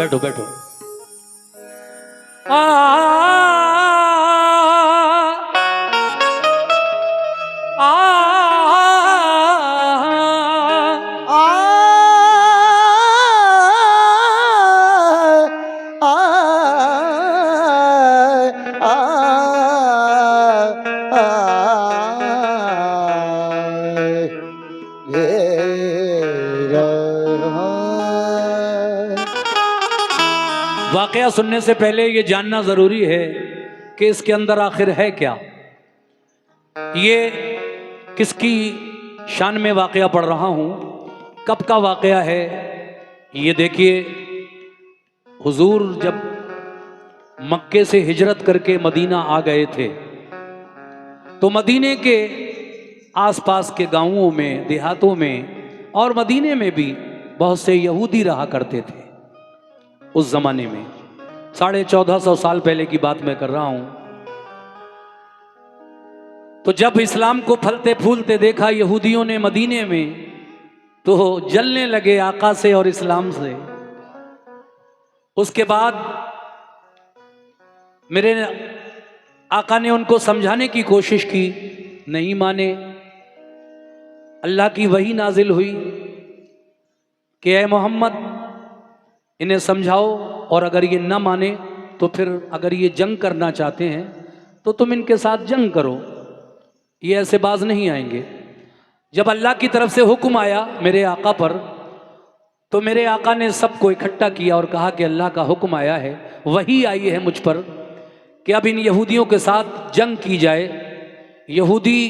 बैठो बैठो। आ वाकया सुनने से पहले ये जानना जरूरी है कि इसके अंदर आखिर है क्या, ये किसकी शान में वाकया पढ़ रहा हूं, कब का वाकया है। ये देखिए, हुजूर जब मक्के से हिजरत करके मदीना आ गए थे तो मदीने के आसपास के गांवों में, देहातों में और मदीने में भी बहुत से यहूदी रहा करते थे। उस जमाने में 1450 साल पहले की बात मैं कर रहा हूं। तो जब इस्लाम को फलते फूलते देखा यहूदियों ने मदीने में, तो जलने लगे आका से और इस्लाम से। उसके बाद मेरे आका ने उनको समझाने की कोशिश की, नहीं माने। अल्लाह की वही नाजिल हुई कि ऐ मोहम्मद, इन्हें समझाओ, और अगर ये न माने तो फिर अगर ये जंग करना चाहते हैं तो तुम इनके साथ जंग करो, ये ऐसे बाज नहीं आएंगे। जब अल्लाह की तरफ से हुक्म आया मेरे आका पर, तो मेरे आका ने सबको इकट्ठा किया और कहा कि अल्लाह का हुक्म आया है, वही आई है मुझ पर कि अब इन यहूदियों के साथ जंग की जाए। यहूदी,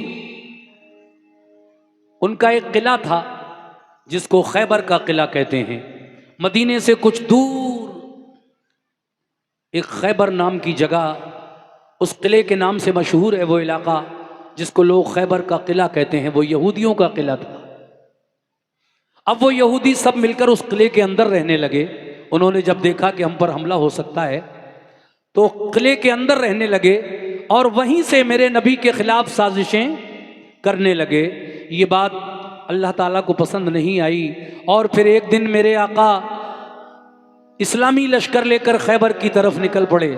उनका एक किला था जिसको खैबर का किला कहते हैं। मदीने से कुछ दूर एक खैबर नाम की जगह, उस किले के नाम से मशहूर है वो इलाका जिसको लोग खैबर का किला कहते हैं। वो यहूदियों का किला था। अब वो यहूदी सब मिलकर उस किले के अंदर रहने लगे। उन्होंने जब देखा कि हम पर हमला हो सकता है तो किले के अंदर रहने लगे और वहीं से मेरे नबी के खिलाफ साजिशें करने लगे। ये बात अल्लाह ताला को पसंद नहीं आई और फिर एक दिन मेरे आका इस्लामी लश्कर लेकर खैबर की तरफ निकल पड़े,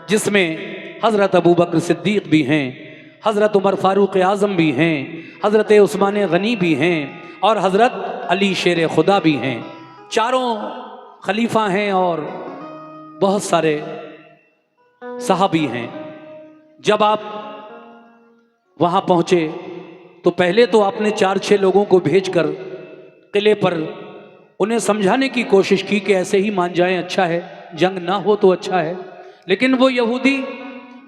जिसमें हज़रत अबू बकर सिद्दीक़ भी हैं, हज़रत उमर फ़ारूक़ आज़म भी हैं, हज़रत उस्मान गनी भी हैं और हज़रत अली शेर खुदा भी हैं। चारों खलीफा हैं और बहुत सारे सहाबी हैं। जब आप वहाँ पहुँचे तो पहले तो आपने 4-6 लोगों को भेजकर किले पर उन्हें समझाने की कोशिश की कि ऐसे ही मान जाएं, अच्छा है, जंग ना हो तो अच्छा है। लेकिन वो यहूदी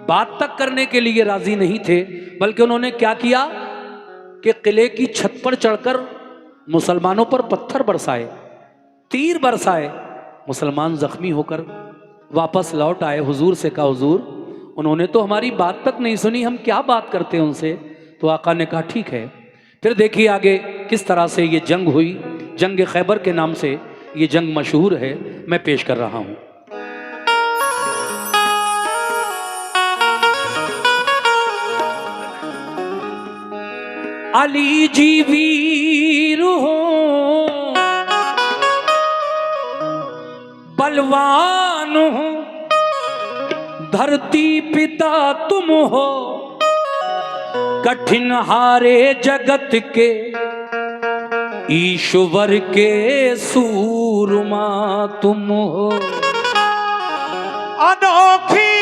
बात तक करने के लिए राजी नहीं थे, बल्कि उन्होंने क्या किया कि किले की छत पर चढ़कर मुसलमानों पर पत्थर बरसाए, तीर बरसाए। मुसलमान जख्मी होकर वापस लौट आए। हुजूर से कहा, हुजूर उन्होंने तो हमारी बात तक नहीं सुनी, हम क्या बात करते हैं उनसे। तो आका ने कहा ठीक है। फिर देखिए आगे किस तरह से ये जंग हुई। जंग खैबर के नाम से ये जंग मशहूर है, मैं पेश कर रहा हूं। अली जी वीर हो, बलवान हो, धरती पिता तुम हो, कठिन हारे जगत के ईश्वर के सूरमा तुम हो। अनोखी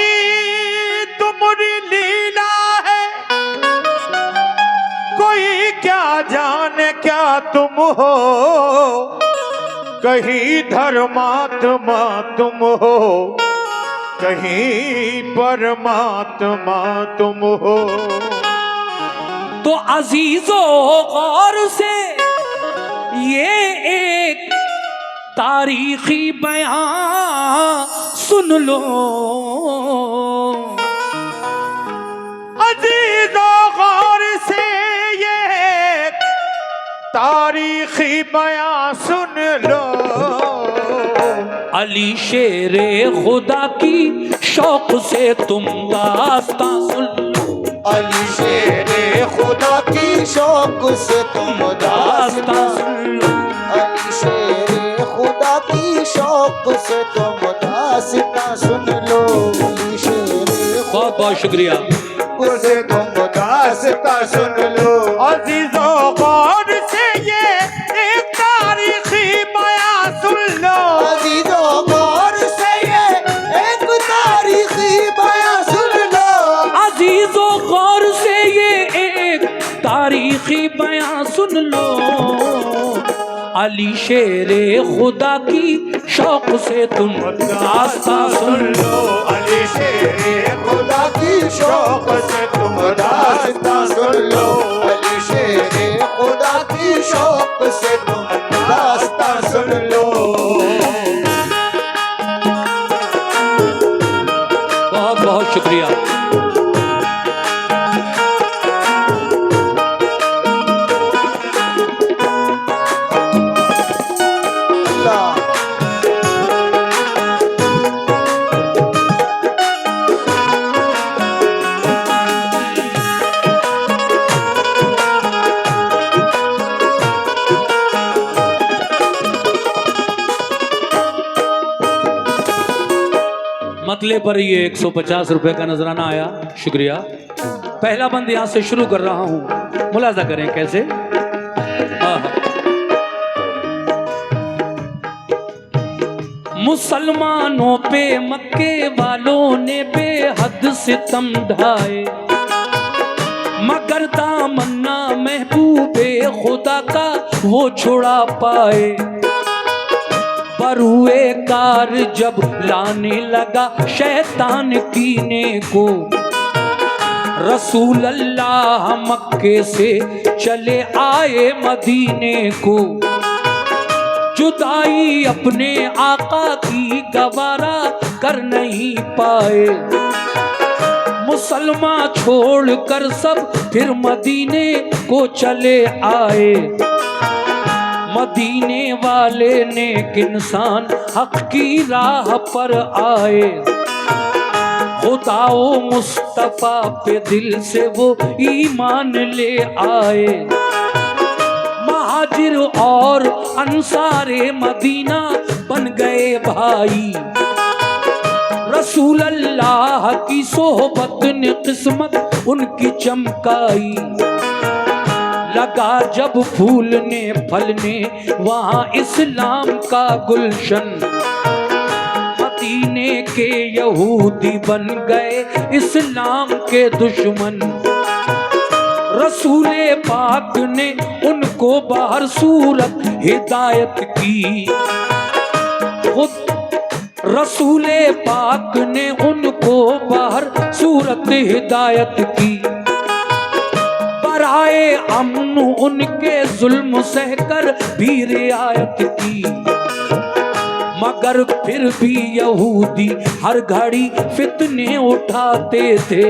तुम्हारी लीला है, कोई क्या जाने क्या तुम हो। कहीं धर्मात्मा तुम हो, कहीं परमात्मा तुम हो। तो अजीजो गौर से ये एक तारीखी बयान सुन लो। अजीजो गौर से ये एक तारीखी बयान सुन लो। अली शेरे खुदा की शौक से तुम दास्तां सुन लो। अली शेरे खुदा की शौक से तुम दास्तां सुन लो। अली शेरे खुदा की शौक शौक से तुम दास्तां सुन लो, शेरे बहुत बहुत शुक्रिया। उसे तुम दास्तां सुन लो। अजीजों गौर से ये एक तारीखी बयां सुन लो। अजीजों गौर से ये एक तारीखी बयां सुन लो। अजीजों गौर से ये एक तारीखी बयां सुन लो। अली शेरे खुदा की शौक से तुम दास्तां सुन लो। अली शेरे खुदा की शौक से तुम दास्तां सुन लो। अली शेरे खुदा की शौक से तुम दास्तां सुन लो। बहुत बहुत शुक्रिया। मतले पर ये 150 रुपए का नजराना आया, शुक्रिया। पहला बंद यहां से शुरू कर रहा हूं, मुलाजा करें कैसे। मुसलमानों पे मक्के वालों ने बेहद सितम ढाए, मगर दामन्ना महबूबे खुदा का वो छुड़ा पाए। बरुए कार जब लाने लगा शैतान कीने को, रसूल अल्लाह मक्के से चले आए मदीने को। जुदाई अपने आका की गवारा कर नहीं पाए, मुसलमान छोड़कर सब फिर मदीने को चले आए। मदीने वाले नेक इंसान हक की राह पर आए, खुदाओ मुस्तफा पे दिल से वो ईमान ले आए। महाजिर और अंसारे मदीना बन गए भाई, रसूल अल्लाह की सोहबत ने किस्मत उनकी चमकाई। लगा जब फूलने फलने वहाँ इस्लाम का गुलशन, मदीने के यहूदी बन गए इस्लाम के दुश्मन। रसूले पाक ने उनको बाहर सूरत हिदायत की, खुद रसूले पाक ने उनको बाहर सूरत हिदायत की। बराए अमन उनके जुल्म सहकर भी रियायत की, मगर फिर भी यहूदी हर घड़ी फितने उठाते थे।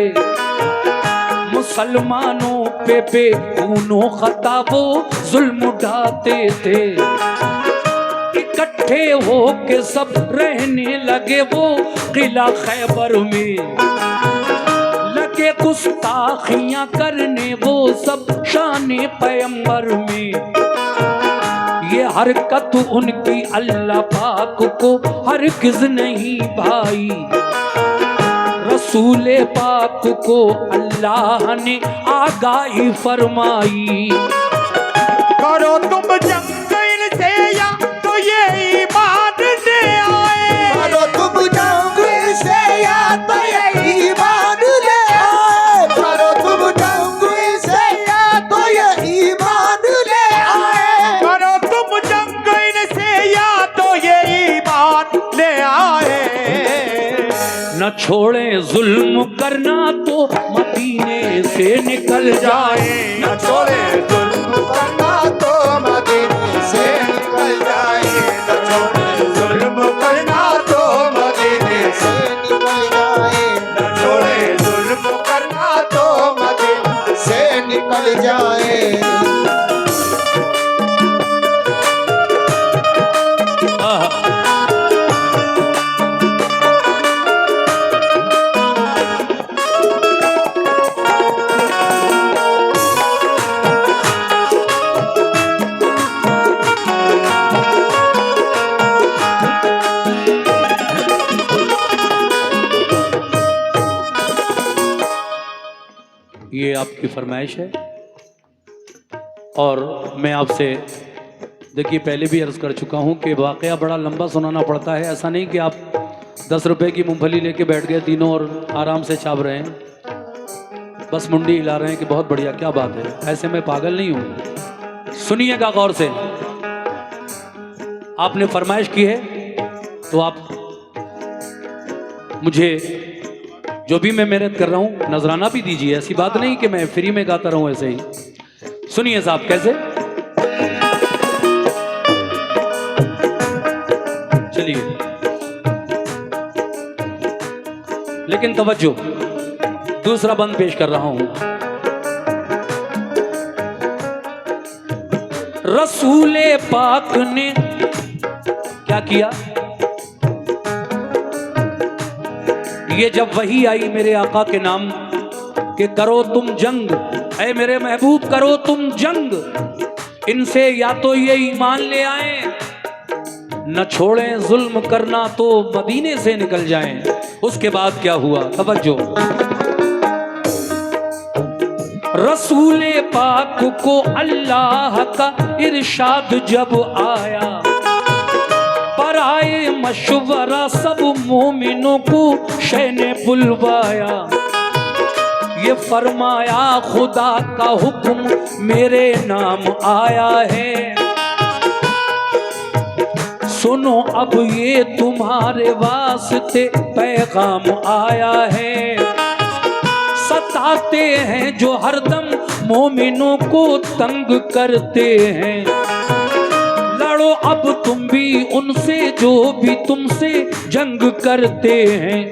मुसलमानों पे बेखूनो खता वो जुल्म उठाते थे। इकट्ठे हो के सब रहने लगे वो किला खैबर में, लगे गुस्ताखियां करने वो सब शाने पैगंबर में। ये हरकत उनकी अल्लाह पाक को हरगिज़ नहीं भाई, रसूले पाक को अल्लाह ने आगाही फरमाई। करो तुम जंग इनसे या तो ये ईमान ले आए। करो तुम जंग इनसे या तो ये ईमान ले आए। करो तुम जंग इनसे या तो ये ईमान ले आए। करो तुम जंग इनसे या तो ये ईमान ले आए। न छोड़े जुल्म करना तो मदीने से निकल जाए। न छोड़े जुल्म करना तो मदीने से निकल जाए। न छोड़े जुल्म करना तो मदीने से निकल जाए। न छोड़े जुल्म करना तो मदीने से निकल जाए। ये आपकी फरमाइश है और मैं आपसे देखिए पहले भी अर्ज़ कर चुका हूँ कि वाक़या बड़ा लंबा सुनाना पड़ता है। ऐसा नहीं कि आप 10 रुपए की मूंगफली लेके बैठ गए तीनों और आराम से छाप रहे हैं, बस मुंडी हिला रहे हैं कि बहुत बढ़िया, क्या बात है। ऐसे मैं पागल नहीं हूँ। सुनिएगा गौर से, आपने फरमाइश की है तो आप मुझे जो भी मैं मेहनत कर रहा हूँ नजराना भी दीजिए। ऐसी बात नहीं कि मैं फ्री में गाता रहूँ ऐसे ही। सुनिए साहब कैसे, चलिए लेकिन तवज्जो, दूसरा बंद पेश कर रहा हूं। रसूले पाक ने क्या किया, ये जब वही आई मेरे आका के नाम कि करो तुम जंग, ऐ मेरे महबूब करो तुम जंग, इनसे या तो ये ईमान ले आए न छोड़ें जुल्म करना तो मदीने से निकल जाएं। उसके बाद क्या हुआ, तवज्जो। रसूले पाक को अल्लाह का इरशाद जब आया, पर आए मशवरा सब मोमिनों को शह ने बुलवाया। ये फरमाया खुदा का हुक्म मेरे नाम आया है, सुनो अब ये तुम्हारे वास्ते पैगाम आया है। सताते हैं जो हरदम मोमिनों को तंग करते हैं, लड़ो अब तुम भी उनसे जो भी तुमसे जंग करते हैं।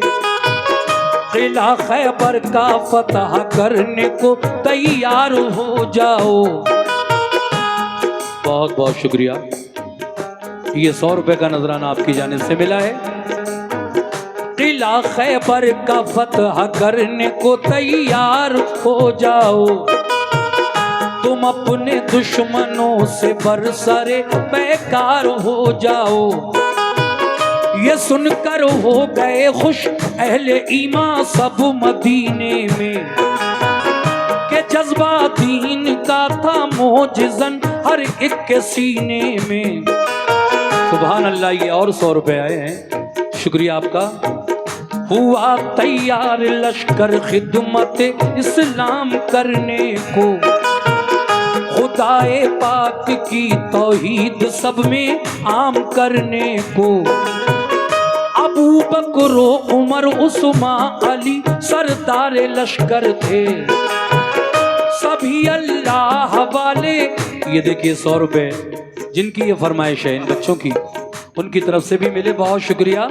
किला खैबर का फतह करने को तैयार हो जाओ। बहुत बहुत शुक्रिया, ये 100 रुपए का नजराना आपकी जानिब से मिला है। किला खैबर का फतह करने को तैयार हो जाओ, तुम अपने दुश्मनों से बरसरे बेकार हो जाओ। ये सुनकर हो गए खुश अहले ईमान सब मदीने में, के जज्बा दीन का था मोजिज़न हर एक के सीने में। सुभान अल्लाह, ये और 100 रुपए आए हैं, शुक्रिया आपका। हुआ तैयार लश्कर खिदमत इस्लाम करने को, खुदाए पाक की तौहीद सब में आम करने को। अबू बकर उमर उस्मान अली सरदार लश्कर थे, सभी अल्लाह वाले। ये देखिए 100 रुपए जिनकी ये फरमाइश है इन बच्चों की, उनकी तरफ से भी मिले, बहुत शुक्रिया।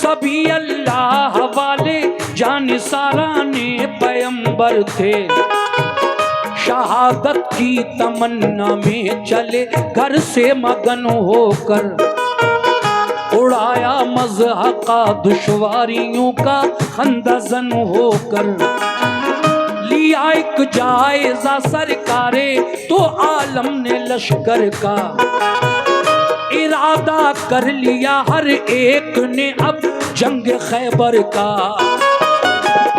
सभी अल्लाह वाले जानिसाराने पैगंबर थे, शहादत की तमन्ना में चले घर से मगन होकर। उड़ाया मज़हक़ा दुश्वारियों का खंदज़न होकर। लिया एक जायजा सरकारे तो आलम ने लश्कर का, इरादा कर लिया हर एक ने अब जंग खैबर का।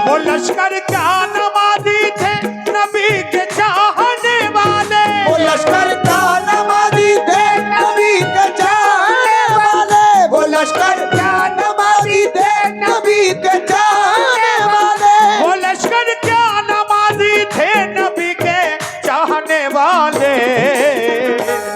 वो लश्कर क्या नमाज़ी थे नबी के चाहने वाले, वो लश्कर का नमाज़ी थे नबी के चाहने वाले, वो लश्कर क्या नमाज़ी थे नबी के चाहने वाले, वो लश्कर क्या नमाज़ी थे नबी के चाहने वाले।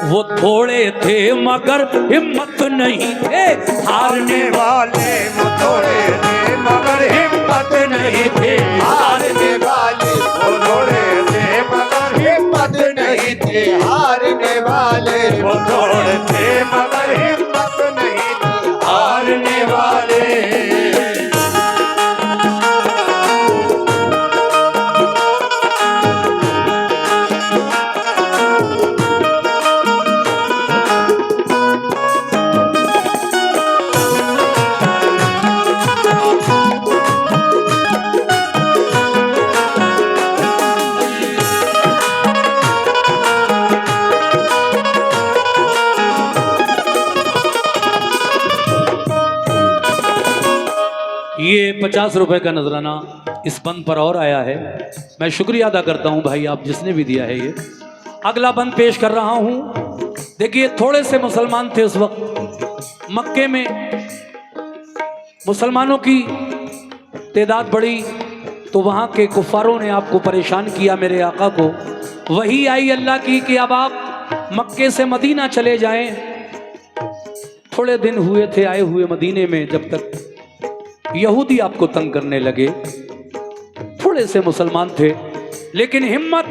वो थोड़े थे मगर हिम्मत नहीं थे हारने वाले, वो थोड़े थे मगर हिम्मत नहीं थे हारने वाले, वो थोड़े थे मगर हिम्मत नहीं थे हारने वाले, वो थोड़े थे मगर हिम्मत नहीं थी हारने वाले। ये 50 रुपए का नजराना इस बंद पर और आया है। मैं शुक्रिया अदा करता हूं भाई आप जिसने भी दिया है। ये अगला बंद पेश कर रहा हूं। देखिए थोड़े से मुसलमान थे उस वक्त मक्के में, मुसलमानों की तादाद बढ़ी तो वहां के कुफारों ने आपको परेशान किया, मेरे आका को। वही आई अल्लाह की कि अब आप मक्के से मदीना चले जाएं। थोड़े दिन हुए थे आए हुए मदीने में, जब तक यहूदी आपको तंग करने लगे। थोड़े से मुसलमान थे लेकिन हिम्मत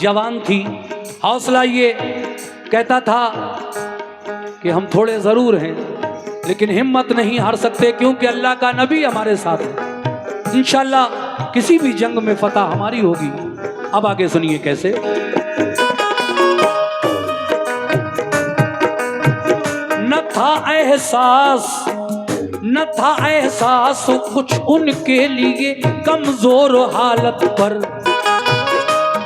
जवान थी, हौसला ये कहता था कि हम थोड़े जरूर हैं लेकिन हिम्मत नहीं हार सकते, क्योंकि अल्लाह का नबी हमारे साथ है। इंशाअल्लाह किसी भी जंग में फतह हमारी होगी। अब आगे सुनिए कैसे। न था एहसास कुछ उनके लिए कमजोर हालत पर,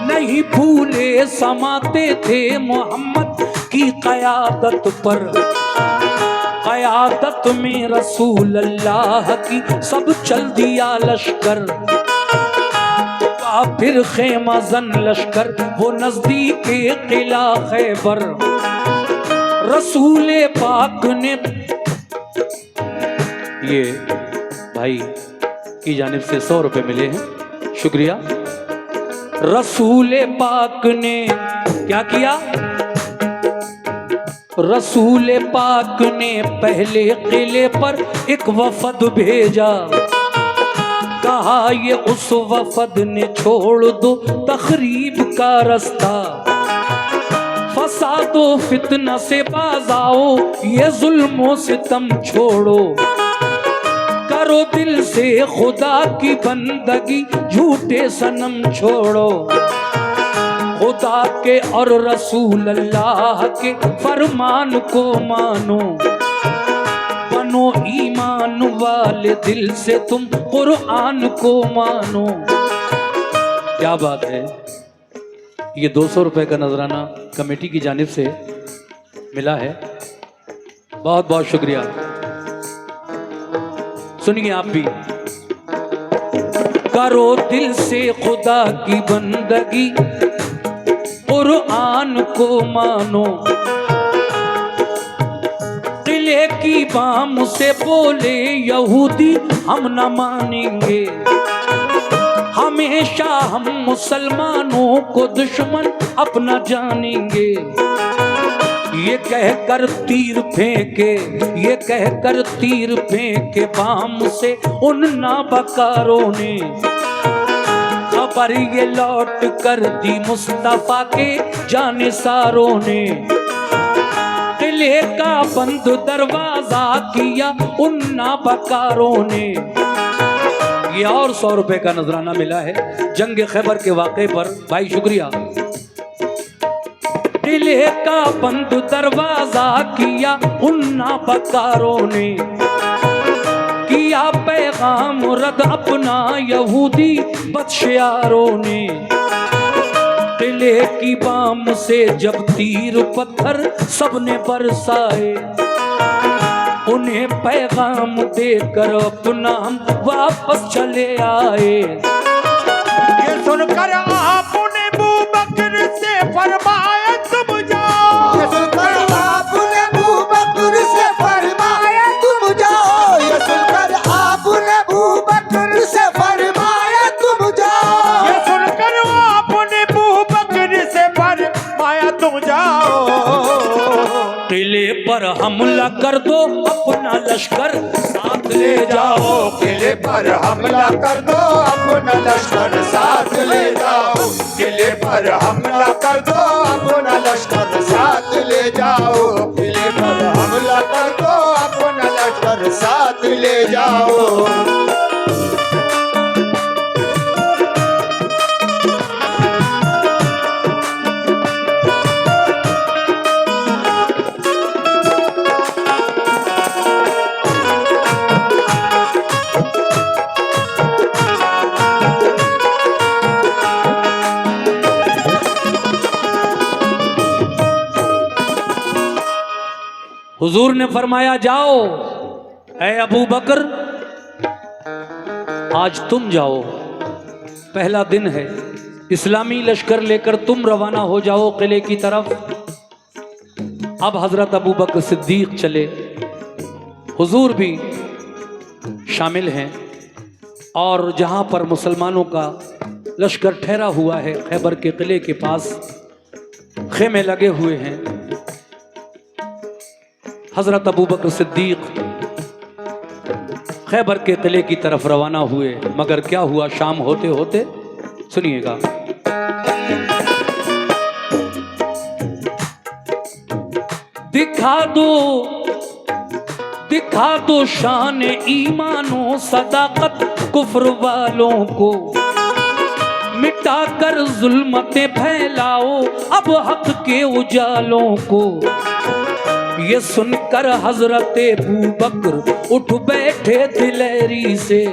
नहीं भूले समाते थे मोहम्मद की क़यादत पर। क़यादत में रसूल अल्लाह की सब चल दिया लश्कर, फिर खेमा जन लश्कर वो नजदीक किला खैबर। रसूल पाक ने, ये भाई की जानिब से 100 रुपए मिले हैं, शुक्रिया। रसूल पाक ने क्या किया? रसूल पाक ने पहले किले पर एक वफद भेजा, कहा ये उस वफद ने छोड़ दो तखरीब का रास्ता। फसादो फितना से बाज आओ, ये जुल्मों से सितम छोड़ो। करो दिल से खुदा की बंदगी, झूठे सनम छोड़ो। खुदा के और रसूल अल्लाह के फरमान को मानो, बनो ईमान वाले दिल से तुम कुरान को मानो। क्या बात है। ये 200 रुपए का नजराना कमेटी की जानिब से मिला है, बहुत बहुत शुक्रिया। सुनिए आप भी। करो दिल से खुदा की बंदगी, कुरान को मानो। किले की बाम से बोले यहूदी हम न मानेंगे, हमेशा हम मुसलमानों को दुश्मन अपना जानेंगे। ये कहकर तीर फेंके, ये कहकर तीर फेंके बाम से उन नाबकारों ने। खबर ये लौट कर दी मुस्तफा के जानिसारों ने। किले का बंद दरवाजा किया उन नाबकारों ने। ये और 100 रुपए का नजराना मिला है जंग खैबर के वाक़े पर, भाई शुक्रिया। किले का बंद दरवाजा किया उन नाबकारों ने, किया पैगाम रद अपना यहूदी बदशयारों ने। किले की बाम से जब तीर पत्थर सबने बरसाए, उन्हें पैगाम देकर अपना हम वापस चले आए। ये सुनकर आपने अबू बकर से फरमाया तुम जाओ। ये सुनकर आपने अबू बकर से फरमाया तुम जाओ। ये सुनकर आपने अबू बकर से फरमाया तुम जाओ। ये सुनकर आपने अबू बकर से फरमाया तुम जाओ। किले पर हमला कर दो अपना लश्कर साथ ले जाओ। किले पर हमला कर दो अपना लश्कर साथ ले जाओ। किले पर हमला कर दो अपना लश्कर साथ ले जाओ। किले पर हमला कर दो अपना लश्कर साथ ले जाओ। हुजूर ने फरमाया जाओ ऐ अबू बकर, आज तुम जाओ पहला दिन है, इस्लामी लश्कर लेकर तुम रवाना हो जाओ किले की तरफ। अब हजरत अबू बकर सिद्दीक चले, हुजूर भी शामिल हैं, और जहां पर मुसलमानों का लश्कर ठहरा हुआ है, खैबर के किले के पास खेमे लगे हुए हैं, हजरत अबू बकर सिद्दीक खैबर के किले की तरफ रवाना हुए। मगर क्या हुआ, शाम होते होते, सुनिएगा। दिखा दो शान ईमानो सदाकत कुफ्र वालों को, मिटा कर जुल्मतें फैलाओ अब हक के उजालों को। ये सुनकर हजरत अबू बकर उठ बैठे दिलेरी से,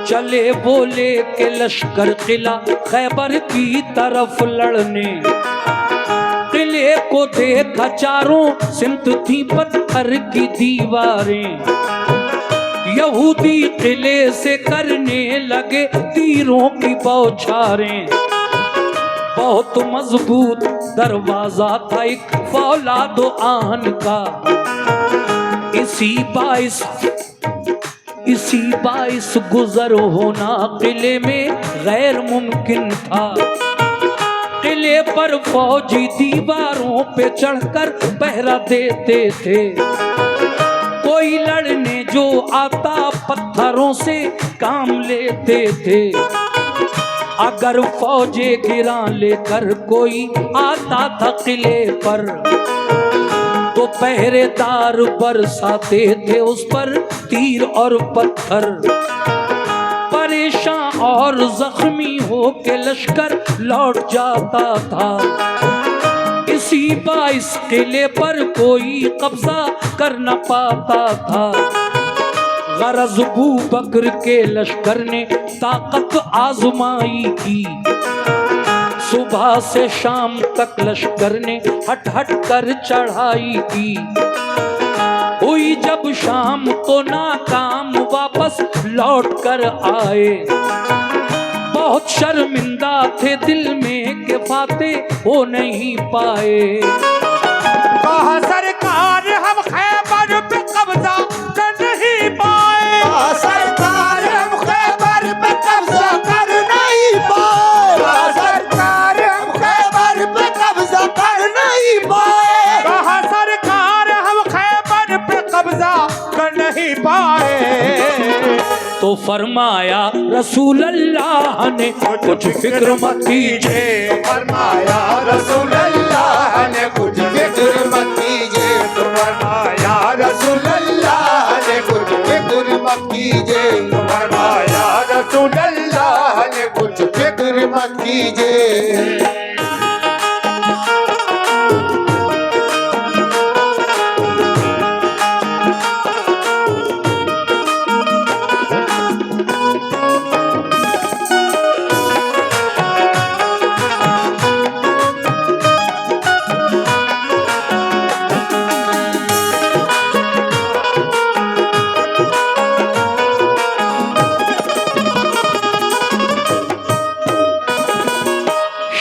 चले बोले के लश्कर किला खैबर की तरफ लड़ने। किले को देखा चारों सिमत थी पत्थर की दीवारें, यहूदी किले से करने लगे तीरों की बौछारें। बहुत मजबूत दरवाजा था एक फौलादो आन का, इसी बाइस गुजर होना किले में गैर मुमकिन था। किले पर फौजी दीवारों पे चढ़कर पहरा देते थे, कोई लड़ने जो आता पत्थरों से काम लेते थे। अगर फौजे गिरा लेकर कोई आता था किले पर, तो पहरेदार बरसाते थे उस पर तीर और पत्थर। परेशान और जख्मी हो के लश्कर लौट जाता था, इसी बाइस किले पर कोई कब्जा कर न पाता था। गरज अबू बकर के लश्कर ने ताकत आजमाई की, सुबह से शाम तक लश्कर ने हट हट कर चढ़ाई की। हुई जब शाम तो नाकाम वापस लौट कर आए, बहुत शर्मिंदा थे दिल में के फातेह हो नहीं पाए। कहा सरकार हम खैबर पे कब्जा कर नहीं पाए, कहा सरकार हम खैबर पे कब्जा कर नहीं पाए, कहा सरकार हम खैबर पे कब्जा कर नहीं पाए, कहा सरकार हम खैबर पे कब्जा कर नहीं पाए। तो फरमाया रसूल अल्लाह ने कुछ फिक्र मत कीजिए, फरमाया रसूल अल्लाह ने कुछ फिक्र मत कीजिए, फरमाया रसूल अल्लाह ने कुछ फिक्र मत कीजिए, फरमाया रसूल अल्लाह ने कुछ फिक्र मत कीजिए।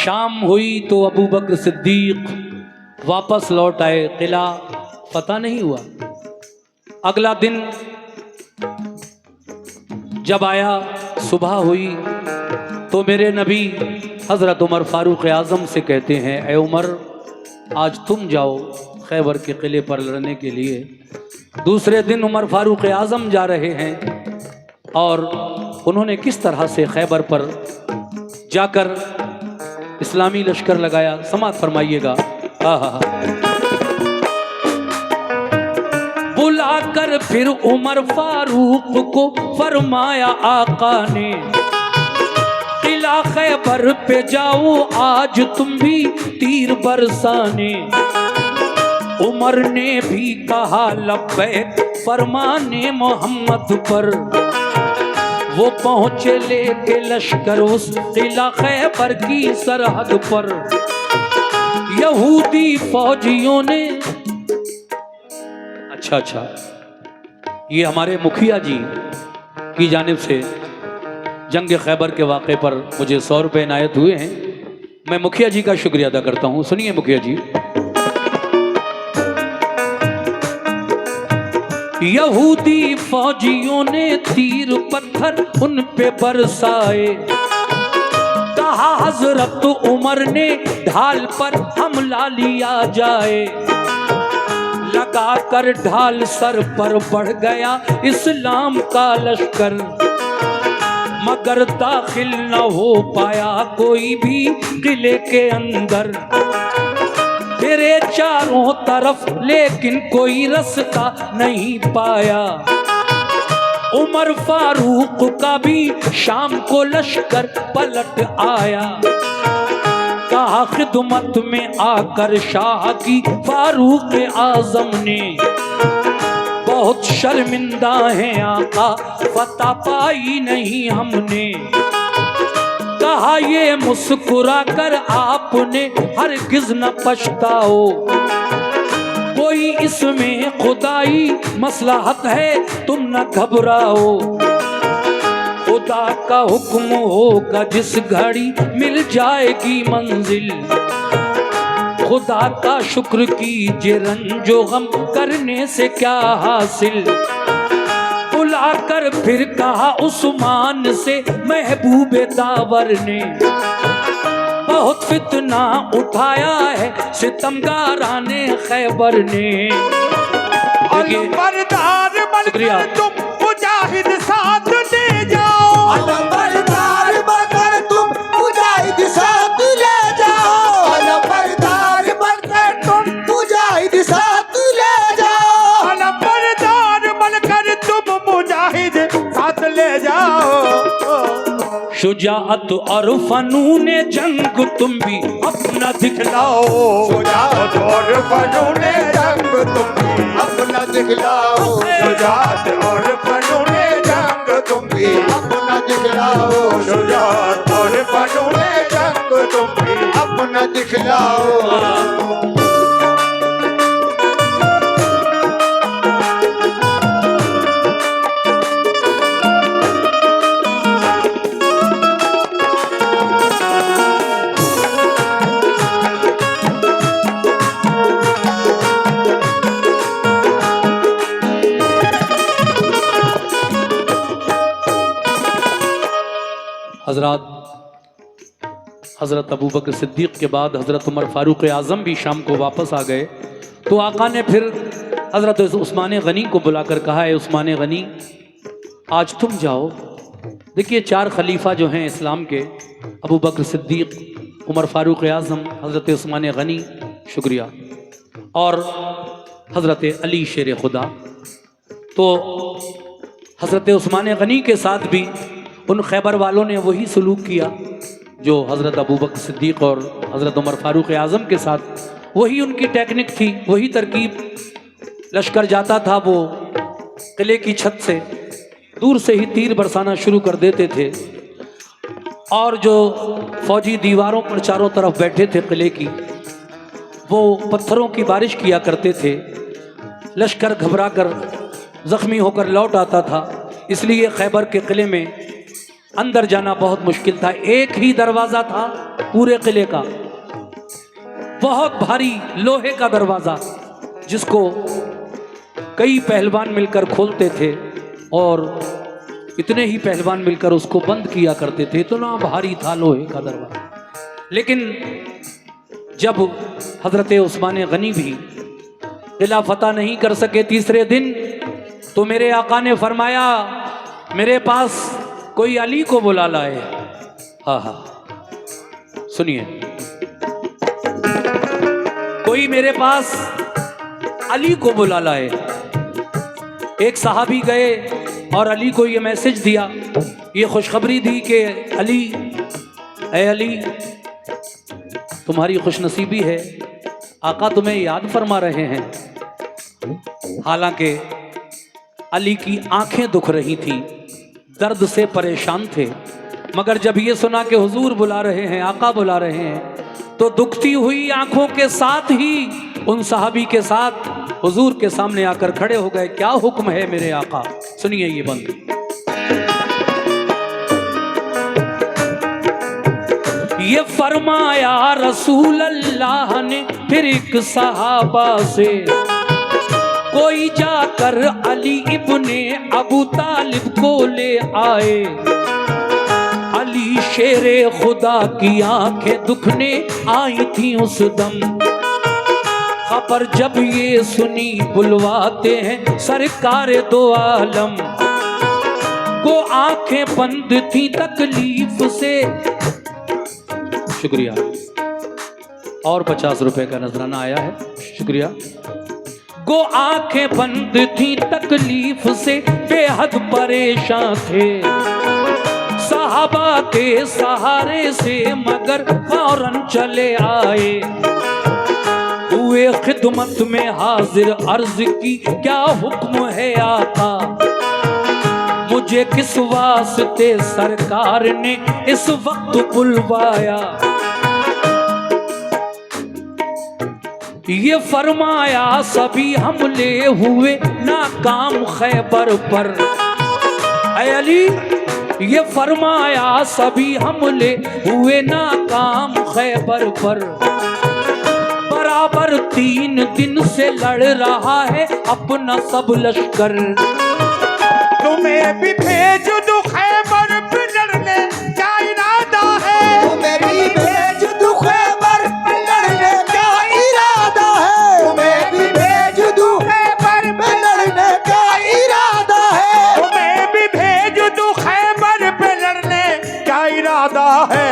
शाम हुई तो अबू बकर सिद्दीक वापस लौट आए, किला पता नहीं हुआ। अगला दिन जब आया, सुबह हुई तो मेरे नबी हजरत उमर फारूक आजम से कहते हैं, ए उमर, आज तुम जाओ खैबर के किले पर लड़ने के लिए। दूसरे दिन उमर फारूक आजम जा रहे हैं और उन्होंने किस तरह से खैबर पर जाकर इस्लामी लश्कर लगाया, समात फरमाइएगा। बुलाकर फिर उमर फारूक को फरमाया आका ने, किला खैबर पे जाओ आज तुम भी तीर बरसाने। उमर ने भी कहा लब्बैक फरमाने मोहम्मद पर। वो पहुंचे लेके लश्कर उस किला खैबर की सरहद पर। यहूदी फौजियों ने, अच्छा, ये हमारे मुखिया जी की जानिब से जंग खैबर के वाक़े पर मुझे 100 रुपये इनायत हुए हैं। मैं मुखिया जी का शुक्रिया अदा करता हूँ। सुनिए मुखिया जी। यहूदी फौजियों ने तीर पत्थर उन पे बरसाए, कहा हजरत उमर ने ढाल पर हमला लिया जाए। लगा कर ढाल सर पर बढ़ गया इस्लाम का लश्कर, मगर दाखिल न हो पाया कोई भी किले के अंदर। तेरे चारों तरफ लेकिन कोई रास्ता नहीं पाया। उमर फारूक का भी शाम को लश्कर पलट आया। कहा खिदमत में आकर शाह की फारूक आजम ने, बहुत शर्मिंदा है आका फतह पाई नहीं हमने। कहा ये मुस्कुरा कर आपने हरगिज न पछताओ, कोई इसमें खुदाई मसलहत है तुम न घबराओ। खुदा का हुक्म होगा जिस घड़ी मिल जाएगी मंजिल, खुदा का शुक्र कीजिए रंजो गम करने से क्या हासिल। बुलाकर फिर कहा उस्मान से महबूबे दावर ने, बहुत फितना उठाया है सितमगाराने खैबर ने। अलमबरदार बनकर तुम मुजाहिद साथ ले जाओ, अलमबरदार बनकर तुम मुजाहिद साथ ले जाओ, अलमबरदार बनकर तुम मुजाहिद साथ ले जाओ, अलमबरदार बनकर तुम मुजाहिद साथ ले जाओ। शुजाअत और फनून जंग तुम भी अपना दिखलाओ, शुजाअत और फनून जंग तुम भी अपना दिखलाओ, शुजाअत और फनून जंग तुम भी अपना दिखलाओ, शुजाअत और फनून जंग तुम भी अपना दिखलाओ। हज़रत अबू बकर सिद्दीक़ के बाद हज़रत उमर फ़ारूक आज़म भी शाम को वापस आ गए। तो आका ने फिर हज़रत उस्मान गनी को बुलाकर कहा है, उस्मान गनी आज तुम जाओ। देखिए 4 खलीफा जो हैं इस्लाम के, अबू बकर सिद्दीक़, उमर फ़ारूक आज़म, हज़रत उस्मान गनी, शुक्रिया, और हज़रत अली शेर खुदा। तो हज़रत उस्मान गनी के साथ भी उन खैबर वालों ने वही सलूक किया जो हज़रत अबू बकर सिद्दीक़ और हज़रत उमर फ़ारूक आज़म के साथ, वही उनकी टेक्निक थी, वही तरकीब। लश्कर जाता था वो किले की छत से दूर से ही तीर बरसाना शुरू कर देते थे, और जो फौजी दीवारों पर चारों तरफ बैठे थे किले की, वो पत्थरों की बारिश किया करते थे। लश्कर घबरा कर ज़ख्मी होकर लौट आता था, इसलिए खैबर के किले में अंदर जाना बहुत मुश्किल था। एक ही दरवाज़ा था पूरे किले का, बहुत भारी लोहे का दरवाज़ा, जिसको कई पहलवान मिलकर खोलते थे और इतने ही पहलवान मिलकर उसको बंद किया करते थे। इतना भारी था लोहे का दरवाज़ा। लेकिन जब हज़रत उस्मान गनी भी किला फतह नहीं कर सके तीसरे दिन, तो मेरे आका ने फरमाया मेरे पास कोई अली को बुला लाए। हाँ हाँ सुनिए, कोई मेरे पास अली को बुला लाए। एक सहाबी गए और अली को ये मैसेज दिया, ये खुशखबरी दी कि अली, ऐ अली तुम्हारी खुशनसीबी है, आका तुम्हें याद फरमा रहे हैं। हालांकि अली की आंखें दुख रही थी, दर्द से परेशान थे, मगर जब ये सुना कि हुजूर बुला रहे हैं, आका बुला रहे हैं, तो दुखती हुई आंखों के साथ ही उन सहाबी के साथ हुजूर के सामने आकर खड़े हो गए। क्या हुक्म है मेरे आका? सुनिए ये बंद। ये फरमाया रसूल अल्लाह ने फिर एक सहाबा से, कोई जाकर अली इब्ने अबू तालिब को ले आए। अली शेरे खुदा की आंखें दुखने आई थी उस दम। खबर जब ये सुनी बुलवाते हैं सरकार दो आलम को, आंखें बंद थी तकलीफ से। शुक्रिया। और 50 रुपए का नजराना आया है, शुक्रिया। गो आंखें बंद थी तकलीफ से, बेहद परेशान थे सहाबा के सहारे से, मगर फौरन चले आए। हुए खिदमत में हाजिर, अर्ज की क्या हुक्म है आका, मुझे किस वास्ते सरकार ने इस वक्त बुलवाया। ये फरमाया सभी हमले हुए नाकाम खैबर पर। ऐ अली, ये फरमाया सभी हमले हुए नाकाम खैबर पर। बराबर 3 दिन से लड़ रहा है अपना सब लश्कर। तुम्हें भी भेज दूं खैबर पे लड़ने, क्या इरादा है? तुम्हें भी भेज दूं खैबर पे लड़ने, क्या इरादा है? तुम्हें भी भेज दूं खैबर पे लड़ने, क्या इरादा है? तुम्हें भी भेज दूं खैबर पे लड़ने, क्या इरादा है?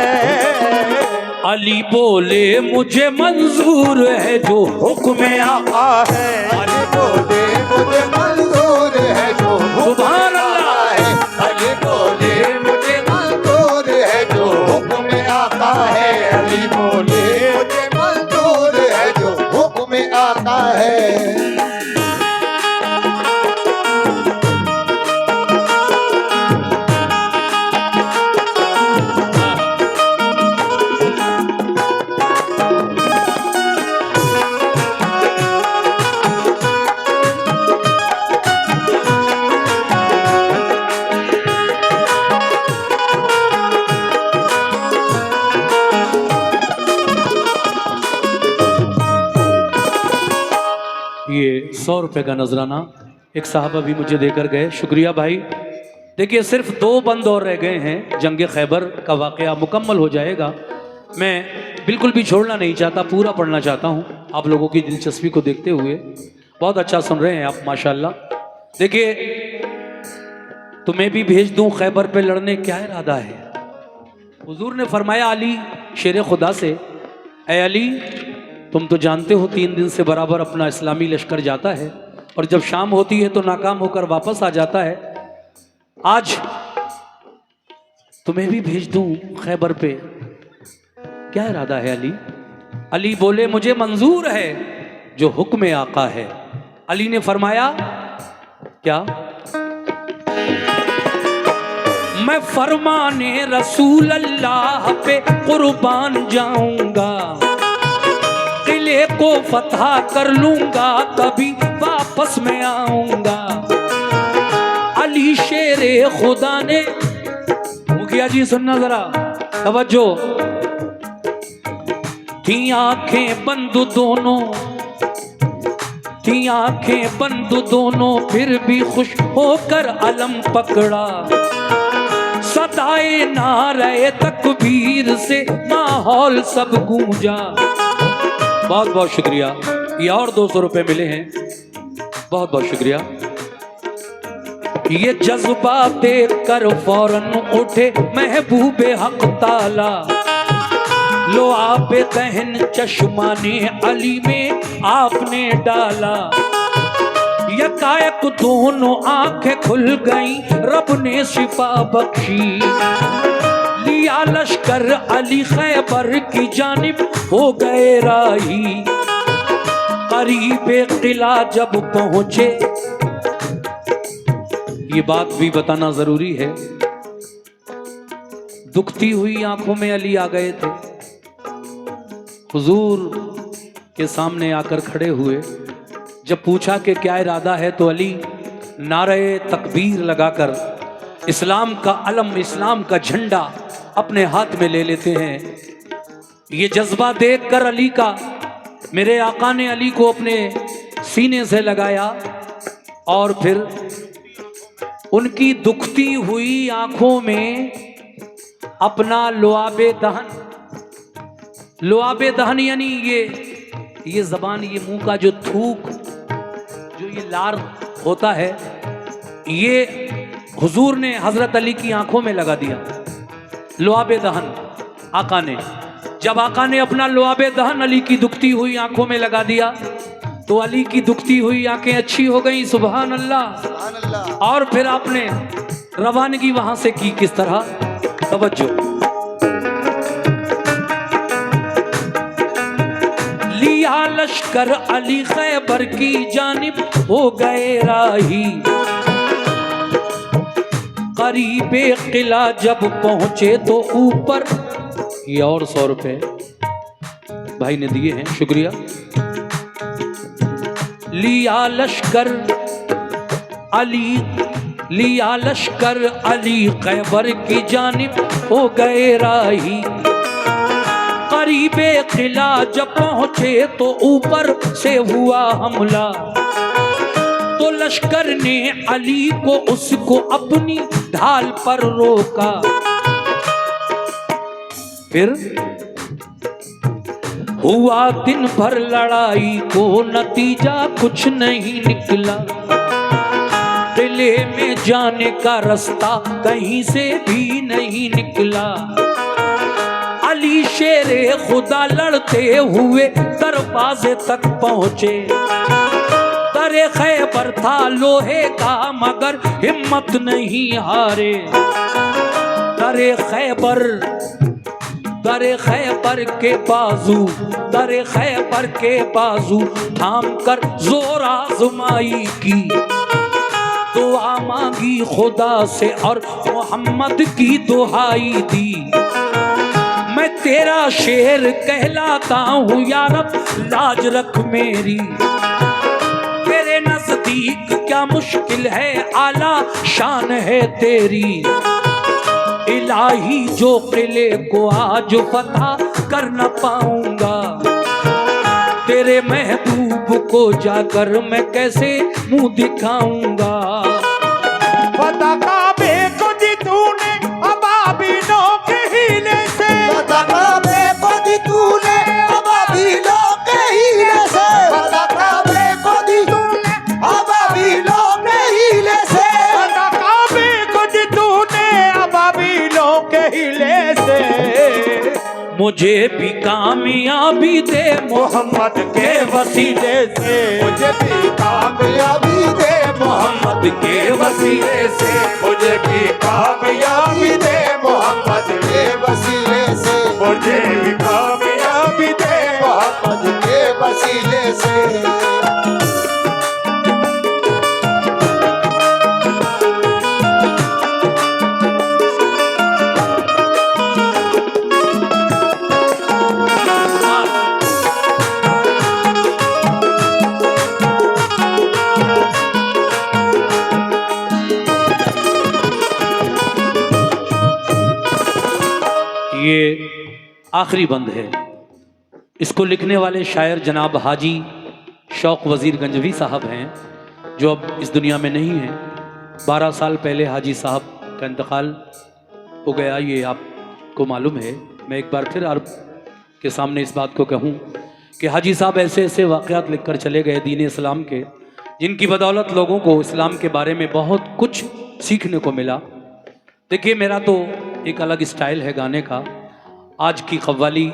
अली बोले मुझे मंजूर है जो हुक्म आका है। अली बोले मुझे मंजूर है जो सुभान अल्लाह है। अली बोले मुझे मंजूर है जो हुक्म आका है। अली बोले मुझे मंजूर है जो हुक्म आका है। ये 100 रुपए का नजराना एक साहबा भी मुझे देकर गए, शुक्रिया भाई। देखिए सिर्फ 2 बंद और रह गए हैं, जंग खैबर का वाकया मुकम्मल हो जाएगा। मैं बिल्कुल भी छोड़ना नहीं चाहता, पूरा पढ़ना चाहता हूँ आप लोगों की दिलचस्पी को देखते हुए। बहुत अच्छा सुन रहे हैं आप माशाल्लाह। देखिए, तुम्हें भी भेज दूं खैबर पे लड़ने, क्या इरादा है? हुजूर ने फरमाया अली शेर खुदा से, ऐ अली तुम तो जानते हो 3 दिन से बराबर अपना इस्लामी लश्कर जाता है और जब शाम होती है तो नाकाम होकर वापस आ जाता है। आज तुम्हें भी भेज दूं खैबर पे, क्या इरादा है अली? अली बोले मुझे मंजूर है जो हुक्म आका है। अली ने फरमाया क्या? मैं फरमाने रसूल अल्लाह पे कुर्बान जाऊंगा, किले को फतह कर लूंगा, कभी वापस में आऊंगा। अली शेरे खुदा ने, मुखिया जी सुनना जरा तवज्जो, थी आंखें बंद दोनों, थी आंखें बंद दोनों, फिर भी खुश होकर अलम पकड़ा। सदाए नारे तकबीर से माहौल सब गूंजा। बहुत बहुत शुक्रिया। ये और 200 रुपए मिले हैं, बहुत बहुत शुक्रिया। ये जज्बा देख कर फौरन उठे महबूबे हक ताला, लो आपे दहन चश्माने अली में आपने डाला। यकायक दोनों आंखें खुल गईं, रब ने शिफा बख्शी। लिया लश्कर अली खैबर की जानिब हो गए राही। करीबे किला जब पहुंचे, ये बात भी बताना जरूरी है, दुखती हुई आंखों में अली आ गए थे। हुजूर के सामने आकर खड़े हुए, जब पूछा कि क्या इरादा है तो अली नारे तकबीर लगाकर इस्लाम का अलम, इस्लाम का झंडा अपने हाथ में ले लेते हैं ये जज्बा देखकर अली का, मेरे आका ने अली को अपने सीने से लगाया और फिर उनकी दुखती हुई आंखों में अपना लुआबे दहन, लुआबे दहन यानी ये जबान, ये मुंह का जो थूक, जो ये लार होता है, ये हुजूर ने हजरत अली की आंखों में लगा दिया। लुआबे दहन आका ने, जब आका ने अपना लुआबे दहन अली की दुखती हुई आंखों में लगा दिया तो अली की दुखती हुई आंखें अच्छी हो गई। सुभान अल्लाह। और फिर आपने रवानगी वहां से की किस तरह, तवज्जो। लिया लश्कर अली खैबर की जानिब हो गए राही, करीबे किला जब पहुंचे तो ऊपर, ये और 100 रुपए भाई ने दिए हैं, शुक्रिया। लिया लश्कर अली खैबर की जानिब हो गए राही, करीबे किला जब पहुंचे तो ऊपर से हुआ हमला, तो लश्कर ने अली को उसको अपनी ढाल पर रोका। फिर हुआ दिन भर लड़ाई को नतीजा कुछ नहीं निकला, किले में जाने का रास्ता कहीं से भी नहीं निकला। अली शेरे खुदा लड़ते हुए दरवाजे तक पहुंचे, दरे खैबर था लोहे का मगर हिम्मत नहीं हारे। दरे खैबर के बाजू थाम कर जोर आजमाई की, दुआ मांगी खुदा से और मोहम्मद की दुहाई दी। मैं तेरा शेर कहलाता हूँ या रब, लाज रख मेरी, तेरे नजदीक क्या मुश्किल है, आला शान है तेरी। इलाही जो किले को आज फतह कर न पाऊंगा, तेरे महबूब को जाकर मैं कैसे मुंह दिखाऊंगा। पता काबे को दी तूने अबाबिलों के हीले से, पता काबे को दी तूने अबाबिलों के हीले से, पता काबे को दी तूने अबाबिलों के हीले से, पता काबे को दी तूने अबाबिलों के हीले से। मुझे भी कामयाबी दे मोहम्मद के वसीले से, मुझे भी कामयाबी दे मोहम्मद के वसीले से, मुझे भी कामयाबी दे मोहम्मद के वसीले से, मुझे भी कामयाबी दे मोहम्मद के वसीले से। ये आखिरी बंद है, इसको लिखने वाले शायर जनाब हाजी शौक वजीर गंजवी साहब हैं, जो अब इस दुनिया में नहीं हैं। 12 साल पहले हाजी साहब का इंतकाल हो गया, ये आपको मालूम है। मैं एक बार फिर आप के सामने इस बात को कहूँ कि हाजी साहब ऐसे ऐसे वाक़यात लिख कर चले गए दीन इस्लाम के, जिनकी बदौलत लोगों को इस्लाम के बारे में बहुत कुछ सीखने को मिला। देखिए, मेरा तो एक अलग स्टाइल है गाने का। आज की कव्वाली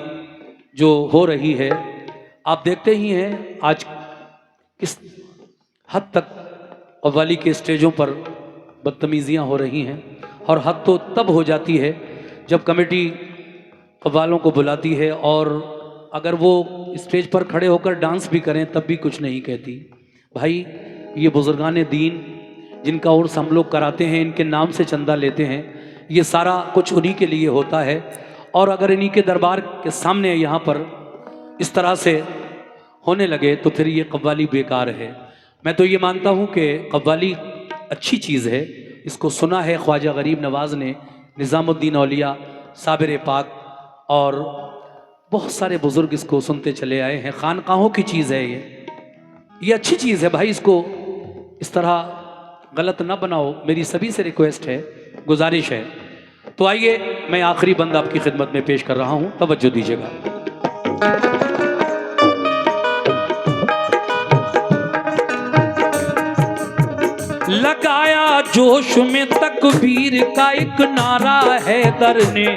जो हो रही है, आप देखते ही हैं आज किस हद तक कव्वाली के स्टेजों पर बदतमीज़ियाँ हो रही हैं, और हद तो तब हो जाती है जब कमेटी कव्वालों को बुलाती है और अगर वो स्टेज पर खड़े होकर डांस भी करें तब भी कुछ नहीं कहती। भाई, ये बुजुर्गान दीन जिनका उर्स हम लोग कराते हैं, इनके नाम से चंदा लेते हैं, ये सारा कुछ उन्हीं के लिए होता है। और अगर इन्हीं के दरबार के सामने यहाँ पर इस तरह से होने लगे तो फिर ये कव्वाली बेकार है। मैं तो ये मानता हूँ कि कव्वाली अच्छी चीज़ है। इसको सुना है ख्वाजा गरीब नवाज़ ने, निज़ामुद्दीन औलिया, साबिर पाक और बहुत सारे बुजुर्ग इसको सुनते चले आए हैं। खानकाहों की चीज़ है ये अच्छी चीज़ है भाई, इसको इस तरह गलत ना बनाओ, मेरी सभी से रिक्वेस्ट है, गुजारिश है। तो आइए मैं आखिरी बंद आपकी खिदमत में पेश कर रहा हूं, तवज्जो दीजिएगा। लगाया जोश में तकबीर का एक नारा हैदर ने,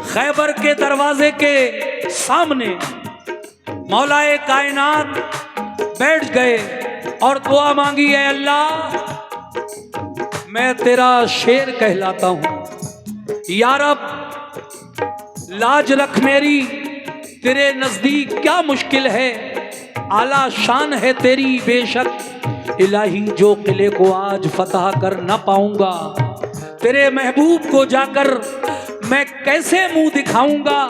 खैबर के दरवाजे के सामने मौलाए कायनात बैठ गए और दुआ मांगी, है अल्लाह मैं तेरा शेर कहलाता हूं, या रब लाज रख मेरी, तेरे नजदीक क्या मुश्किल है, आला शान है तेरी बेशक, इलाही जो किले को आज फतह कर ना पाऊंगा, तेरे महबूब को जाकर मैं कैसे मुंह दिखाऊंगा,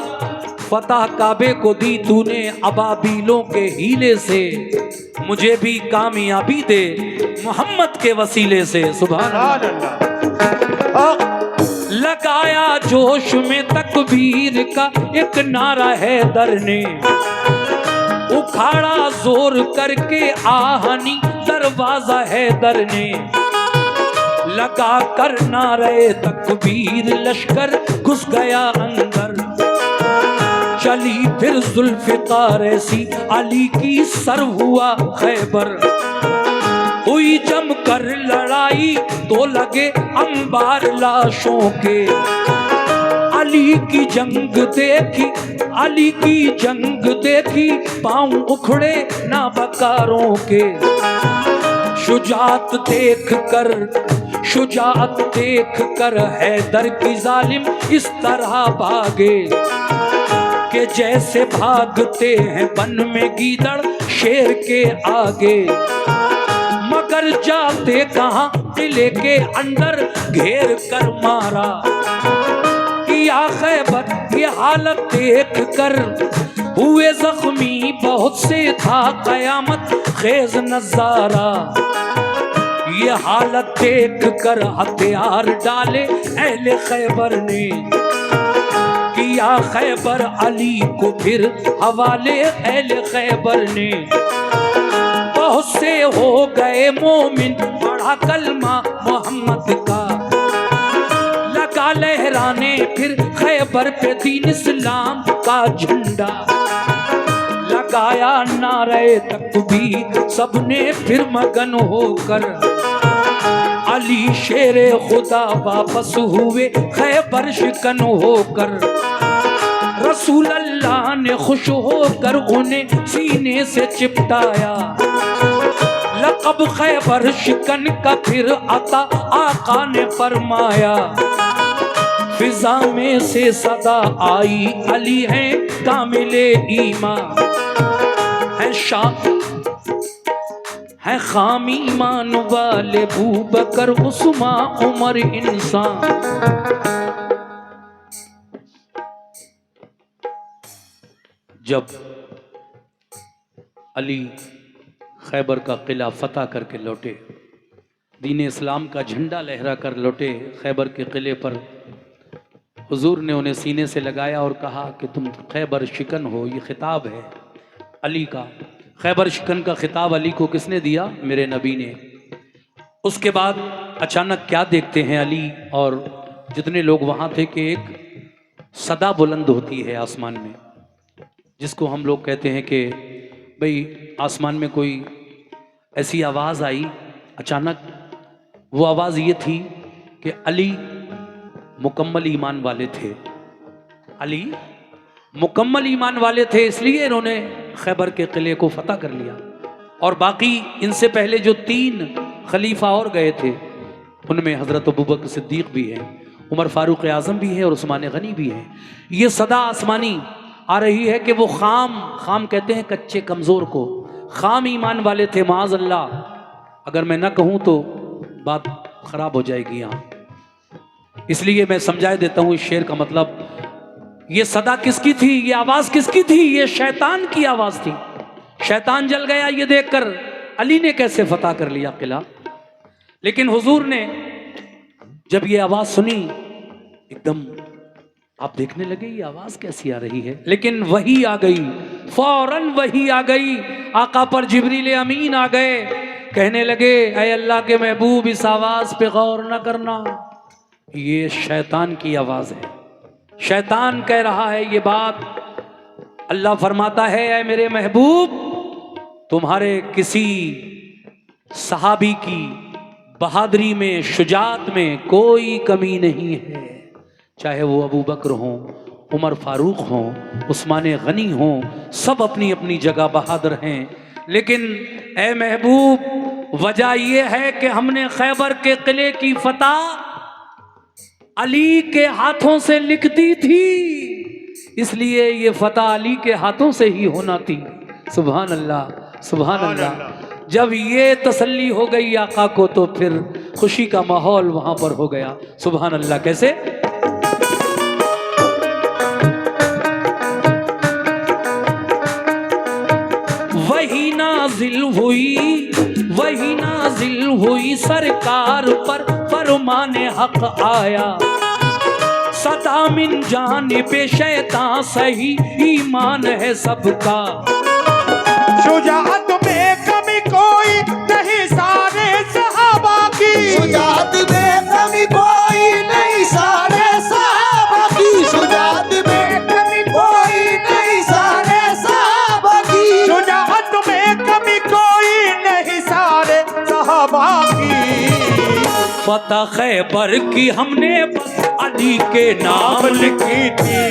फतह काबे को दी तूने अबाबीलों के हीले से, मुझे भी कामयाबी दे मोहम्मद के वसीले से। सुभान अल्लाह। लगाया जोश में तकबीर का एक नारा हैदर ने, उखाड़ा जोर करके आहनी दरवाजा हैदर ने, लगा कर नारे तकबीर लश्कर घुस गया अंदर, चली फिर जुल्फ़िकार ऐसी अली की सर हुआ खैबर, हुई जम कर लड़ाई तो लगे अंबार लाशों के, अली की जंग देखी, अली की जंग देखी, पांव उखड़े ना बकारों के, शुजात देख कर हैदर की जालिम इस तरह भागे, कि जैसे भागते हैं वन में गीदड़ शेर के आगे, मगर जाते कहां किले के अंदर घेर कर मारा, किया खैबर ये हालत देख कर, हुए जख्मी बहुत से था कयामत खेज नजारा, ये हालत देख कर हथियार डाले अहले खैबर ने, किया खैबर अली को फिर हवाले अहले खैबर ने, बहुत से हो गए मोमिन पढ़ा कलमा मोहम्मद का, लगा लहराने फिर खैबर पे दीन इस्लाम का झंडा, लगाया नारे तकबीर सबने फिर मगन होकर, अली शेरे खुदा वापस हुए खैबर शिकन होकर, रसूल अल्लाह ने खुश होकर उन्हें सीने से चिपटाया, लक़ब खैबर शिकन का फिर अता आका ने फरमाया, फिजा में से सदा आई अली है कामिले ईमान, है शाह है खामी ईमान वाले बूबकर उस्मान उमर इंसान। जब अली खैबर का किला फतह करके लौटे, दीन इस्लाम का झंडा लहरा कर लौटे खैबर के किले पर, हुजूर ने उन्हें सीने से लगाया और कहा कि तुम खैबर शिकन हो। ये खिताब है अली का। खैबर शिकन का खिताब अली को किसने दिया? मेरे नबी ने। उसके बाद अचानक क्या देखते हैं अली और जितने लोग वहाँ थे कि एक सदा बुलंद होती है आसमान में, जिसको हम लोग कहते हैं कि भाई आसमान में कोई ऐसी आवाज़ आई अचानक। वो आवाज़ ये थी कि अली मुकम्मल ईमान वाले थे। अली मुकम्मल ईमान वाले थे, इसलिए इन्होंने खैबर के किले को फतह कर लिया। और बाकी इनसे पहले जो 3 खलीफा और गए थे, उनमें हज़रत अबू बकर सिद्दीक़ भी हैं, उमर फारूक आज़म भी है और उस्मान गनी भी है। ये सदा आसमानी आ रही है कि वो खाम कहते हैं कच्चे कमज़ोर को, खाम ईमान वाले थे। माज़ अल्लाह, अगर मैं ना कहूँ तो बात ख़राब हो जाएगी यहाँ, इसलिए मैं समझा देता हूँ इस शेर का मतलब। ये सदा किसकी थी? ये आवाज़ किसकी थी? ये शैतान की आवाज़ थी। शैतान जल गया ये देखकर अली ने कैसे फतह कर लिया किला। लेकिन हुजूर ने जब ये आवाज़ सुनी, एकदम आप देखने लगे ये आवाज कैसी आ रही है, लेकिन वही आ गई, फौरन वही आ गई। आका पर जिब्रील अमीन आ गए, कहने लगे ऐ अल्लाह के महबूब इस आवाज पे गौर न करना, ये शैतान की आवाज है, शैतान कह रहा है ये बात। अल्लाह फरमाता है ऐ मेरे महबूब तुम्हारे किसी सहाबी की बहादुरी में, शुजात में कोई कमी नहीं है, चाहे वो अबू बकर हों, उमर फारूक हों, उस्मान गनी हों, सब अपनी अपनी जगह बहादुर हैं। लेकिन ए महबूब वजह यह है कि हमने खैबर के किले की फतह अली के हाथों से लिख दी थी, इसलिए ये फतह अली के हाथों से ही होना थी। सुभान अल्लाह, सुभान अल्लाह। जब ये तसल्ली हो गई आका को तो फिर खुशी का माहौल वहां पर हो गया। सुभान अल्लाह। कैसे? वही नाजिल हुई, वही नाजिल हुई सरकार पर फरमाने हक आया, सदा मिन जानिबे शैतान सही ईमान है सबका। शुजाअत में कमी कोई नहीं सारे सहाबा की, शुजाअत में कमी कोई नहीं सारे सहाबा की, शुजाअत में कमी कोई नहीं सारे सहाबा की, शुजाअत में कमी कोई नहीं सारे सहाबा की। फतह खैबर की हमने बस अली के नाम लिखी थी,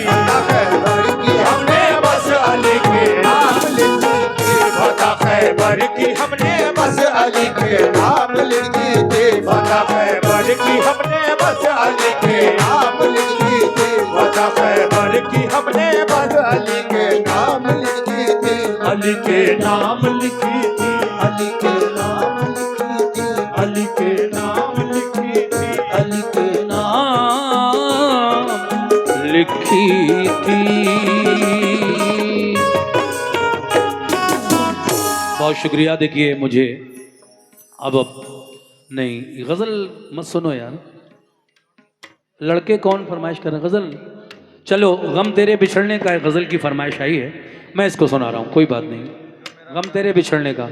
खैबर की हमने बस अली के नाम लिखी थी, फतह खैबर की हमने बस अली के नाम लिखी थी, फतह खैबर की हमने बस अली के नाम लिखी थी, फतह खैबर की हमने बस अली के नाम लिखी थी, अली के नाम लिखी थी, अली के नाम लिखी थी, अली के नाम लिखी थी, अली के नाम लिखी थी। बहुत शुक्रिया। देखिए मुझे अब नहीं, गजल मत सुनो यार, लड़के कौन फरमाइश कर रहे हैं गजल? चलो गम तेरे बिछड़ने का गजल की फरमाइश आई है, मैं इसको सुना रहा हूँ, कोई बात नहीं। गम तेरे बिछड़ने का